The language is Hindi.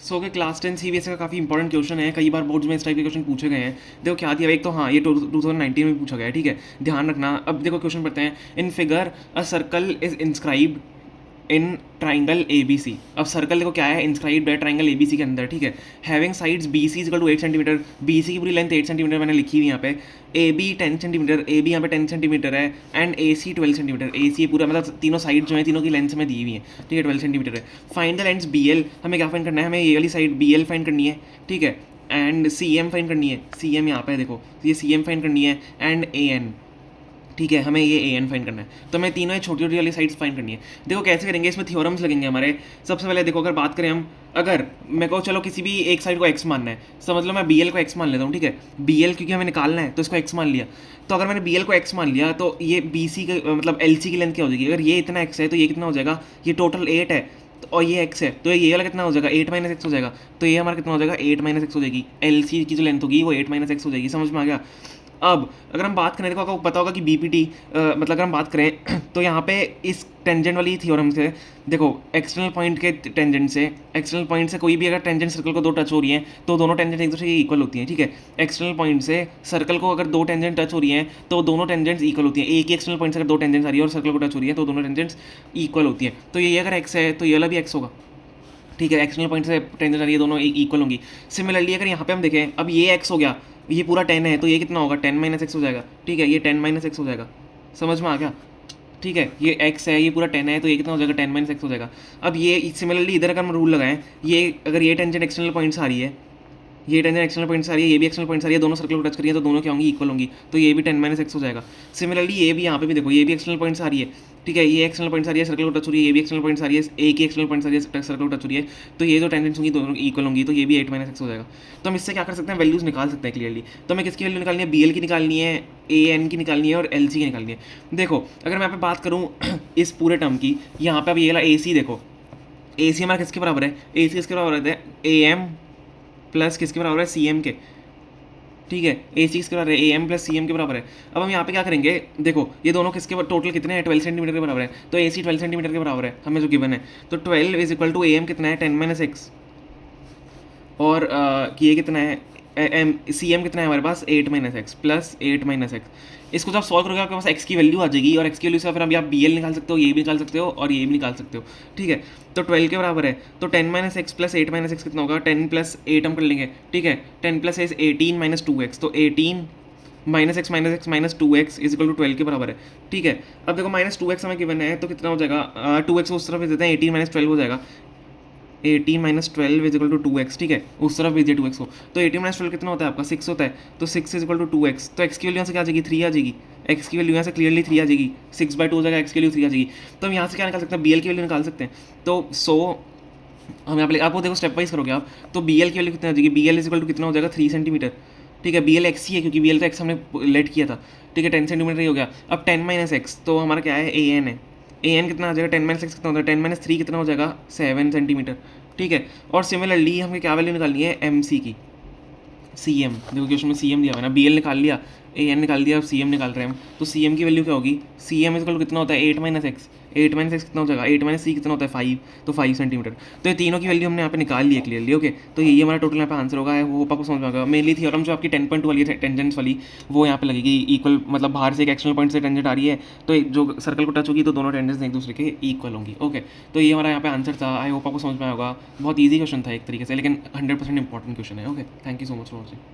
सो के क्लास 10 CBSE का काफ़ी इंपॉर्टेंट क्वेश्चन है, कई बार बोर्ड्स में इस टाइप के क्वेश्चन पूछे गए हैं। देखो क्या दिया, एक तो हाँ ये 2019 में पूछा गया है, ठीक है, ध्यान रखना। अब देखो क्वेश्चन पढ़ते हैं। In figure a circle is inscribed in triangle A B C. अब सर्कल देखो क्या है, इंस्क्राइब्ड है ट्राइंगल ए बी सी के अंदर, ठीक है। Having sides B C equal to 8 centimetre, B C की पूरी लेंथ 8 सेंटीमीटर मैंने लिखी हुई यहाँ पे। A B 10 centimetre, A B यहाँ पे 10 सेंटीमीटर है। एंड ए सी 12 सेंटीमीटर, ए सी पूरा मतलब तीनों साइड जो है तीनों की लेंथ में दी हुई है, ठीक है, 12 सेंटीमीटर है। Find the length B L, हमें क्या फाइंड करना है, हमें ये वाली साइड बी एल फाइंड करनी है, ठीक है। एंड सी एम फाइंड करनी है, सी एम यहाँ पे देखो, ये सी एम फाइंड करनी है। एंड ए एन, ठीक है, हमें ये ए एन फाइंड करना है। तो हमें तीनों छोटी छोटी वाली साइड्स फाइंड करनी है। देखो कैसे करेंगे, इसमें थ्योरम्स लगेंगे हमारे। सबसे पहले देखो, अगर बात करें हम, अगर मेरे को चलो किसी भी एक साइड को एक्स मानना है, समझ लो मैं बी एल को एक्स मान लेता हूँ, ठीक है। बी एल क्योंकि हमें निकालना है तो इसको एक्स मान लिया। तो अगर मैंने बी एल को एक्स मान लिया तो ये बी सी का मतलब एल सी की लेंथ क्या हो जाएगी, अगर ये इतना एक्स है तो ये कितना हो जाएगा, ये टोटल 8 है और ये एक्स है, तो ये वाला कितना हो जाएगा, 8 माइनस एक्स हो जाएगा। तो ये हमारा कितना हो जाएगा, 8 माइनस एक्स हो जाएगी। एल सी की जो लेंथ होगी वो 8 माइनस एक्स हो जाएगी। समझ में आ गया। अब अगर हम बात करें, देखो आपको पता होगा कि बीपीटी मतलब अगर हम बात करें तो यहाँ पे इस टेंजेंट वाली थ्योरम से देखो, एक्सटर्नल पॉइंट के टेंजेंट से, एक्सटर्नल पॉइंट से कोई भी अगर टेंजेंट सर्कल को दो टच हो रही हैं तो दोनों टेंजेंट एक दूसरे की इक्वल होती हैं, ठीक है। एक्सटर्नल पॉइंट से सर्कल को अगर दो टेंजेंट टच हो रही हैं तो दोनों टेंजेंट्स इक्वल होती हैं। एक ही एक्सटर्नल पॉइंट से अगर दो टेंजेंट्स आ रही है और सर्कल को टच हो रही है तो दोनों टेंजेंट्स इक्वल होती हैं। तो ये अगर एक्स है तो ये वाला भी एक्स होगा, ठीक है। एक्सटर्नल पॉइंट से टेंजेंट आ रही है, दोनों इक्वल होंगी। सिमिलरली अगर यहाँ पे हम देखें, अब ये एक्स हो गया, ये पूरा 10 है तो ये कितना होगा, 10 माइनस एक्स हो जाएगा, ठीक है। ये 10 माइनस एक्स हो जाएगा, समझ में आ गया, ठीक है। ये x है, ये पूरा 10 है तो ये कितना हो जाएगा, 10 माइनस एक्स हो जाएगा। अब ये सिमिलरली इधर अगर हम रूल लगाएं, ये अगर ये टेंजेंट एक्सटर्नल पॉइंट्स आ रही है, ये टेंजेंट एक्सटर्नल पॉइंट्स आ रही है, ये भी एक्सटर्नल पॉइंट्स आ रही है, दोनों सर्कल को टच करिए तो दोनों क्या होंगी, इक्वल होंगी। तो ये भी 10 माइनस एक्स हो जाएगा। सिमिलरली ये भी यहाँ पे भी देखो, ये भी एक्सटर्नल पॉइंट्स आ रही है, ठीक है। ये एक्सटर्नल पॉइंट्स आ रही है, सर्कल को टच हो रही है, ये भी एक्सटर्नल पॉइंट्स आ रही है, एक ही एक्सटर्नल पॉइंट्स आ रही है, सर्कल को टच हो रही है। तो ये जो टेंजेंट्स होंगी दोनों इक्वल होंगी, तो ये भी 8 माइनस एक्स हो जाएगा। तो हम इससे क्या कर सकते हैं, वैल्यूज़ निकाल सकते हैं क्लियरली। तो हमें किसकी वैल्यू निकालनी है, बी एल की निकालनी है, ए एन की निकालनी है और एल सी की निकालनी है। देखो अगर मैं यहाँ पे बात करूँ इस पूरे टर्म की, यहाँ पे अब ये वाला ए सी देखो, ए सी हमारा किसके बराबर है, ए सी किसके बराबर है, ए एम प्लस किसके बराबर है, सी एम के, ठीक है। ए सी किसके बराबर है, A M plus C M के बराबर है। अब हम यहाँ पे क्या करेंगे, देखो ये दोनों किसके टोटल कितने हैं, 12 सेंटीमीटर के बराबर है। तो ए सी 12 सेंटीमीटर के बराबर है हमें जो गिवन है। तो 12 is equal to A M कितना है, 10 माइनस एक्स, और ये कितना है, एम सी एम कितना है हमारे पास, 8 minus x plus 8 minus x. इसको जब सॉल्व करोगे आपके पास एक्स की वैल्यू आ जाएगी, और एक्स की वैल्यू से फिर अभी आप बी एल निकाल सकते हो, ये भी निकाल सकते हो और ये भी निकाल सकते हो, ठीक है। तो 12 के बराबर है, तो 10 minus x plus 8 minus x कितना होगा, 10 प्लस 8 हम कर लेंगे, ठीक है। 10 प्लस 18 माइनस 2x, तो 18 minus x minus x minus 2x is equal to 12 के बराबर है, ठीक है। अब देखो माइनस 2x हमें गिवन है तो कितना हो जाएगा, 2x उस तरफ भेज देते हैं, 18 माइनस 12 हो जाएगा, 18 minus 12 is equal to 2x, ठीक है। उस तरफ भेजिए 2x को, तो 18 माइनस 12 कितना होता है आपका, 6 होता है। तो 6 इज इक्वल टू 2x, तो x की वैल्यू यहाँ से क्या आ जाएगी, 3 आ जाएगी। x की वैल्यू यहाँ से क्लियरली 3 आ जाएगी, 6/2 हो जाएगा, x की वैल्यू 3 आ जाएगी। तो हम यहाँ से क्या निकाल सकते हैं, bl की वैल्यू निकाल सकते हैं। तो हम यहाँ पे आपको देखो स्टेप वाइज करोगे आप, तो bl की वैल्यू कितना आ जाएगी, bl इज इक्वल टू कितना हो जाएगा, 3 सेंटीमीटर, ठीक है। bl x ही है क्योंकि bl तो x हमने लेट किया था, ठीक है। 10 सेंटीमीटर ही हो गया। अब 10 माइनस एक्स, तो हमारा क्या है, ए एन है। ए एन कितना आ जाएगा, 10 माइनस एक्स कितना होता है, 10 माइनस 3 कितना हो जाएगा, 7 सेंटीमीटर, ठीक है। और सिमिलरली हमें क्या वैल्यू निकालनी है, एम सी की, सी एम, देखो क्वेश्चन में सी एम दिया हुआ है ना, बी एल निकाल लिया, ए एन निकाल दिया, अब सी एम निकाल रहे हैं हम। तो सी एम की वैल्यू क्या होगी, सी एम इक्वल कितना होता है, 8 माइनस एक्स, 8 माइनस एक्स कितना हो जाएगा, 8 माइनस सी कितना होता है, 5, तो 5 सेंटीमीटर। तो ये तीनों की वैल्यू हमने यहाँ पे निकाल ली है क्लियरली, ओके। तो यही हमारा टोटल यहाँ पे आंसर होगा, वो आपको समझ में आएगा। मेनली थ्योरम जो आपकी 10.2 वाली है टेंजेंट्स वाली, वो यहाँ पे लगेगी इक्वल, मतलब बाहर से एक एक्सटर्नल पॉइंट से टेंजेंट आ रही है तो जो सर्कल को टच होगी तो दोनों टेंजेंट्स एक दूसरे के इक्वल होंगी, ओके। तो ये हमारा यहाँ पे आंसर था। आई होप आपको समझ में आएगा। बहुत ईजी क्वेश्चन था एक तरीके से, लेकिन 100% इंपॉर्टेंट क्वेश्चन है, okay. Thank you so much for watching.